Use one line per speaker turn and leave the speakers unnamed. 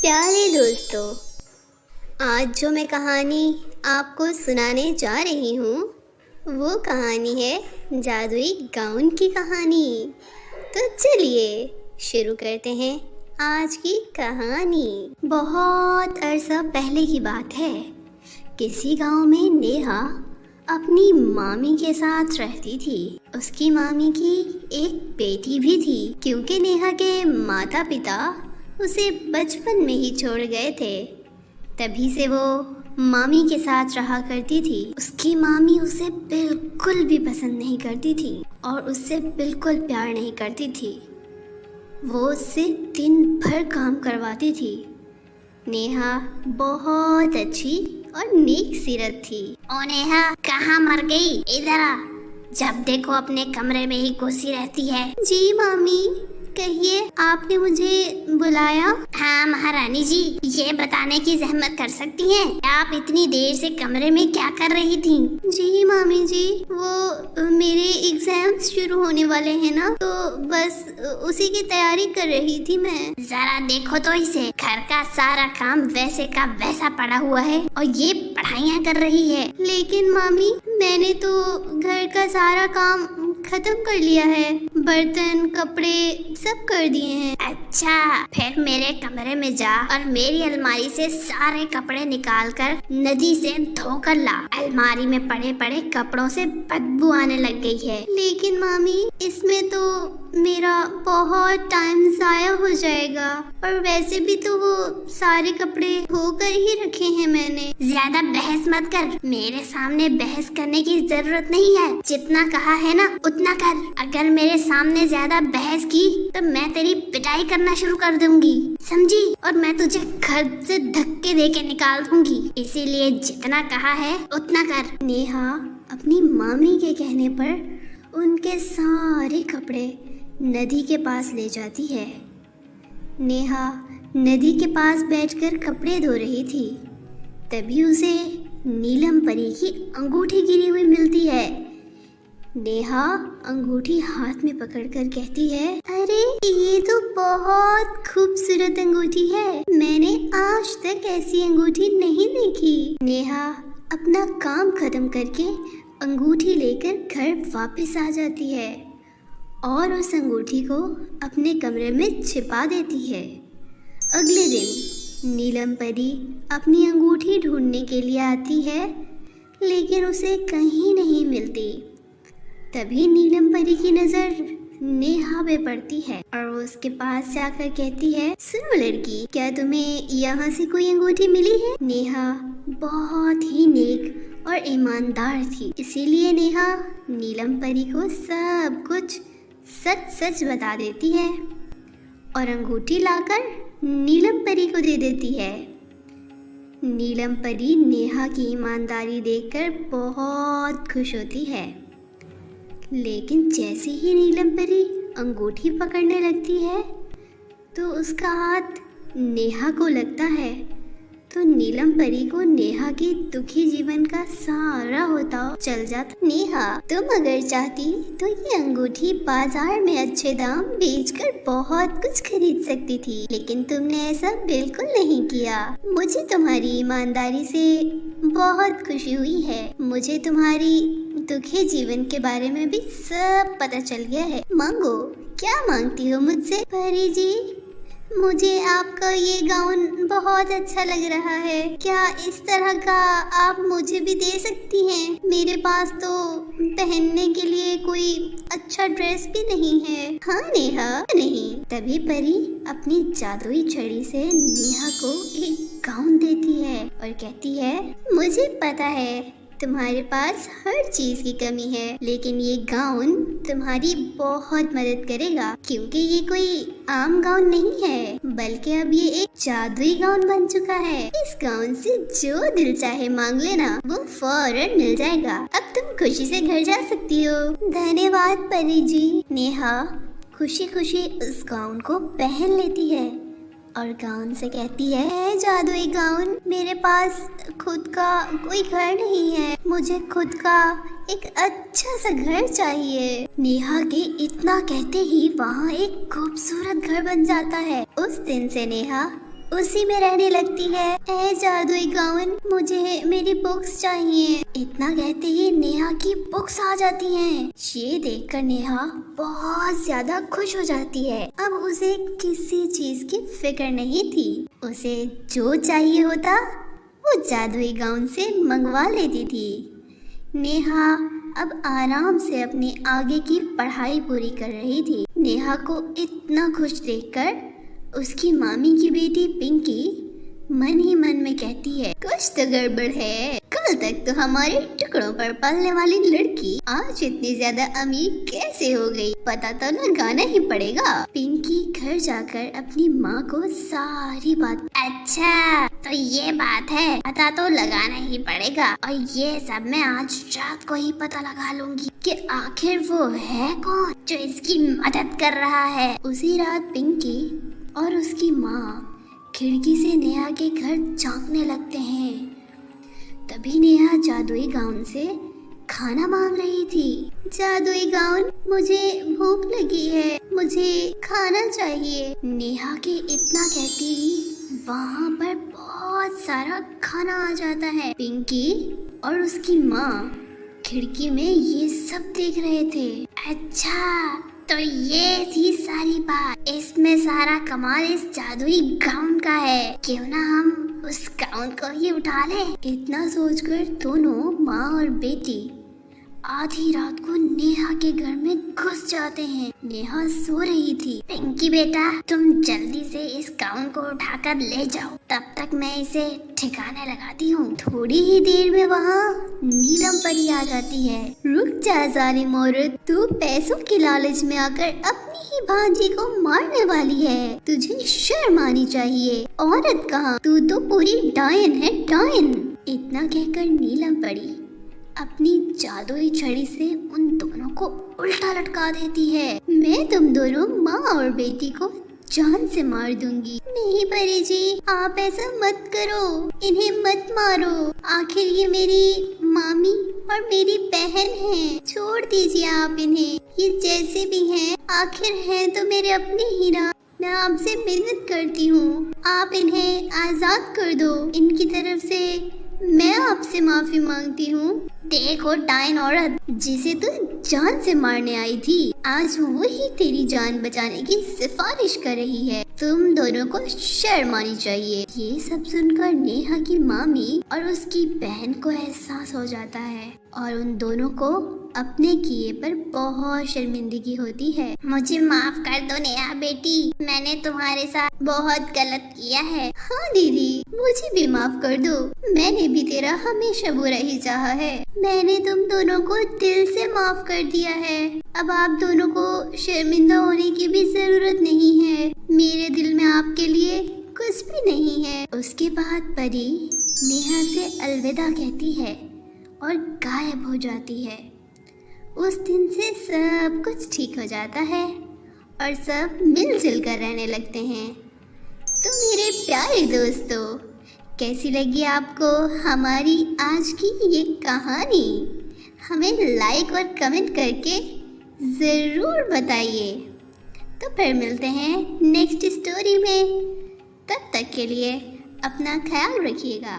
प्यारे दोस्तों, आज जो मैं कहानी आपको सुनाने जा रही हूँ वो कहानी है जादुई गाउन की कहानी। तो चलिए शुरू करते हैं आज की कहानी। बहुत अरसा पहले की बात है। किसी गांव में नेहा अपनी मामी के साथ रहती थी। उसकी मामी की एक बेटी भी थी, क्योंकि नेहा के माता पिता उसे बचपन में ही छोड़ गए थे। तभी से वो मामी के साथ रहा करती थी। उसकी मामी उसे बिल्कुल भी पसंद नहीं करती थी और उससे बिल्कुल प्यार नहीं करती थी। वो उससे दिन भर काम करवाती थी। नेहा बहुत अच्छी और नेक सीरत थी। ओ नेहा, कहाँ मर गई? इधर आ। जब देखो अपने कमरे में ही घुसी रहती है। जी मामी, कहिए, आपने मुझे बुलाया? हाँ महारानी जी, ये बताने की जहमत कर सकती हैं आप इतनी देर से कमरे में क्या कर रही थी? जी मामी जी, वो मेरे एग्जाम्स शुरू होने वाले हैं ना, तो बस उसी की तैयारी कर रही थी मैं। जरा देखो तो इसे, घर का सारा काम वैसे का वैसा पड़ा हुआ है और ये पढ़ाइयाँ कर रही है। लेकिन मामी, मैंने तो घर का सारा काम खत्म कर लिया है। बर्तन, कपड़े सब कर दिए हैं। अच्छा, फिर मेरे कमरे में जा और मेरी अलमारी से सारे कपड़े निकाल कर नदी से धो कर ला। अलमारी में पड़े पड़े कपड़ों से बदबू आने लग गई है। लेकिन मामी, इसमें तो मेरा बहुत टाइम जाया हो जाएगा और वैसे भी तो वो सारे कपड़े धोकर ही रखे हैं मैंने। ज्यादा बहस मत कर, मेरे सामने बहस करने की जरूरत नहीं है। जितना कहा है ना उतना कर। अगर मेरे सामने ज्यादा बहस की तो मैं तेरी पिटाई करना शुरू कर दूंगी, समझी? और मैं तुझे घर से धक्के देके निकाल दूंगी। इसीलिए जितना कहा है उतना कर। नेहा अपनी मामी के कहने पर उनके सारे कपड़े नदी के पास ले जाती है। नेहा नदी के पास बैठकर कपड़े धो रही थी। तभी उसे नीलम परी की अंगूठी गिरी हुई मिलती है। नेहा अंगूठी हाथ में पकड़कर कहती है, अरे ये तो बहुत खूबसूरत अंगूठी है। मैंने आज तक ऐसी अंगूठी नहीं देखी। नेहा अपना काम खत्म करके अंगूठी लेकर घर वापस आ जाती है और उस अंगूठी को अपने कमरे में छिपा देती है। अगले दिन नीलम परी अपनी अंगूठी ढूंढने के लिए आती है, लेकिन उसे कहीं नहीं मिलती। तभी नीलम परी की नजर नेहा पे पड़ती है और वो उसके पास जाकर कहती है, सुनो लड़की, क्या तुम्हें यहाँ से कोई अंगूठी मिली है? नेहा बहुत ही नेक और ईमानदार थी, इसीलिए नेहा नीलम परी को सब कुछ सच सच बता देती है और अंगूठी लाकर नीलम परी को दे देती है। नीलम परी नेहा की ईमानदारी देखकर बहुत खुश होती है। लेकिन जैसे ही नीलम परी अंगूठी पकड़ने लगती है तो उसका हाथ नेहा को लगता है। तो नीलम परी को नेहा के दुखी जीवन का सारा होता चल जाता। नेहा, तुम अगर चाहती तो ये अंगूठी बाजार में अच्छे दाम बेचकर बहुत कुछ खरीद सकती थी, लेकिन तुमने ऐसा बिल्कुल नहीं किया। मुझे तुम्हारी ईमानदारी से बहुत खुशी हुई है। मुझे तुम्हारी दुखी जीवन के बारे में भी सब पता चल गया है। मांगो, क्या मांगती हो मुझसे? परी जी, मुझे आपका ये गाउन बहुत अच्छा लग रहा है। क्या इस तरह का आप मुझे भी दे सकती हैं? मेरे पास तो पहनने के लिए कोई अच्छा ड्रेस भी नहीं है। हाँ नेहा, नहीं। तभी परी अपनी जादुई छड़ी से नेहा को एक गाउन देती है और कहती है, मुझे पता है तुम्हारे पास हर चीज की कमी है, लेकिन ये गाउन तुम्हारी बहुत मदद करेगा, क्योंकि ये कोई आम गाउन नहीं है, बल्कि अब ये एक जादुई गाउन बन चुका है। इस गाउन से जो दिल चाहे मांग लेना, वो फौरन मिल जाएगा। अब तुम खुशी से घर जा सकती हो। धन्यवाद परी जी। नेहा खुशी खुशी उस गाउन को पहन लेती है और गाउन से कहती है, जादुई गाउन, मेरे पास खुद का कोई घर नहीं है। मुझे खुद का एक अच्छा सा घर चाहिए। नेहा के इतना कहते ही वहाँ एक खूबसूरत घर बन जाता है। उस दिन से नेहा उसी में रहने लगती है। ए जादुई गाउन, मुझे मेरी बुक्स चाहिए। इतना कहते ही नेहा की बुक्स आ जाती हैं। ये देखकर नेहा बहुत ज्यादा खुश हो जाती है। अब उसे किसी चीज की फिक्र नहीं थी। उसे जो चाहिए होता वो जादुई गाउन से मंगवा लेती थी। नेहा अब आराम से अपने आगे की पढ़ाई पूरी कर रही थी। नेहा को इतना खुश देखकर उसकी मामी की बेटी पिंकी मन ही मन में कहती है, कुछ तो गड़बड़ है। कल तक तो हमारे टुकड़ों पर पलने वाली लड़की आज इतनी ज्यादा अमीर कैसे हो गई, पता तो लगाना ही पड़ेगा। पिंकी घर जाकर अपनी माँ को सारी बात, अच्छा तो ये बात है, पता तो लगाना ही पड़ेगा और ये सब मैं आज रात को ही पता लगा लूंगी कि आखिर वो है कौन जो इसकी मदद कर रहा है। उसी रात पिंकी और उसकी माँ खिड़की से नेहा के घर झांकने लगते हैं। तभी नेहा जादुई गाउन से खाना मांग रही थी। जादुई गाउन, मुझे भूख लगी है, मुझे खाना चाहिए। नेहा के इतना कहती ही वहाँ पर बहुत सारा खाना आ जाता है। पिंकी और उसकी माँ खिड़की में ये सब देख रहे थे। अच्छा तो ये थी सारी बात, इसमें सारा कमाल इस जादुई गाउन का है। क्यों ना हम उस गाउन को ही उठा लें। इतना सोचकर दोनों माँ और बेटी आधी रात को नेहा के घर में घुस जाते हैं। नेहा सो रही थी। पिंकी बेटा, तुम जल्दी से इस गाउन को उठाकर ले जाओ, तब तक मैं इसे ठिकाने लगाती हूँ। थोड़ी ही देर में वहाँ नीलम परी आ जाती है। रुक जा जालिम औरत, तू पैसों के लालच में आकर अपनी ही भांजी को मारने वाली है। तुझे शर्म आनी चाहिए। औरत कहाँ, तू तो पूरी डायन है, डायन। इतना कहकर नीलम परी अपनी जादुई छड़ी से उन दोनों को उल्टा लटका देती है। मैं तुम दोनों माँ और बेटी को जान से मार दूंगी। नहीं परी जी, आप ऐसा मत करो, इन्हें मत मारो। आखिर ये मेरी मामी और मेरी बहन है, छोड़ दीजिए आप इन्हें। ये जैसे भी हैं, आखिर हैं तो मेरे अपने ही ना। मैं आपसे मिन्नत करती हूँ, आप इन्हें आजाद कर दो। इनकी तरफ से मैं आपसे माफी मांगती हूँ। देखो डायन औरत, जिसे तू जान से मारने आई थी, आज वही तेरी जान बचाने की सिफारिश कर रही है। तुम दोनों को शर्म आनी चाहिए। ये सब सुनकर नेहा की मामी और उसकी बहन को एहसास हो जाता है और उन दोनों को अपने किए पर बहुत शर्मिंदगी होती है। मुझे माफ कर दो नेहा बेटी, मैंने तुम्हारे साथ बहुत गलत किया है। हाँ दीदी, मुझे भी माफ कर दो, मैंने भी तेरा हमेशा बुरा ही चाहा है। मैंने तुम दोनों को दिल से माफ कर दिया है। अब आप दोनों को शर्मिंदा होने की भी जरूरत नहीं है। मेरे दिल में आपके लिए कुछ भी नहीं है। उसके बाद परी नेहा से अलविदा कहती है और गायब हो जाती है। उस दिन से सब कुछ ठीक हो जाता है और सब मिलजुल कर रहने लगते हैं। तो मेरे प्यारे दोस्तों, कैसी लगी आपको हमारी आज की ये कहानी? हमें लाइक और कमेंट करके ज़रूर बताइए। तो फिर मिलते हैं नेक्स्ट स्टोरी में। तब तक के लिए अपना ख्याल रखिएगा।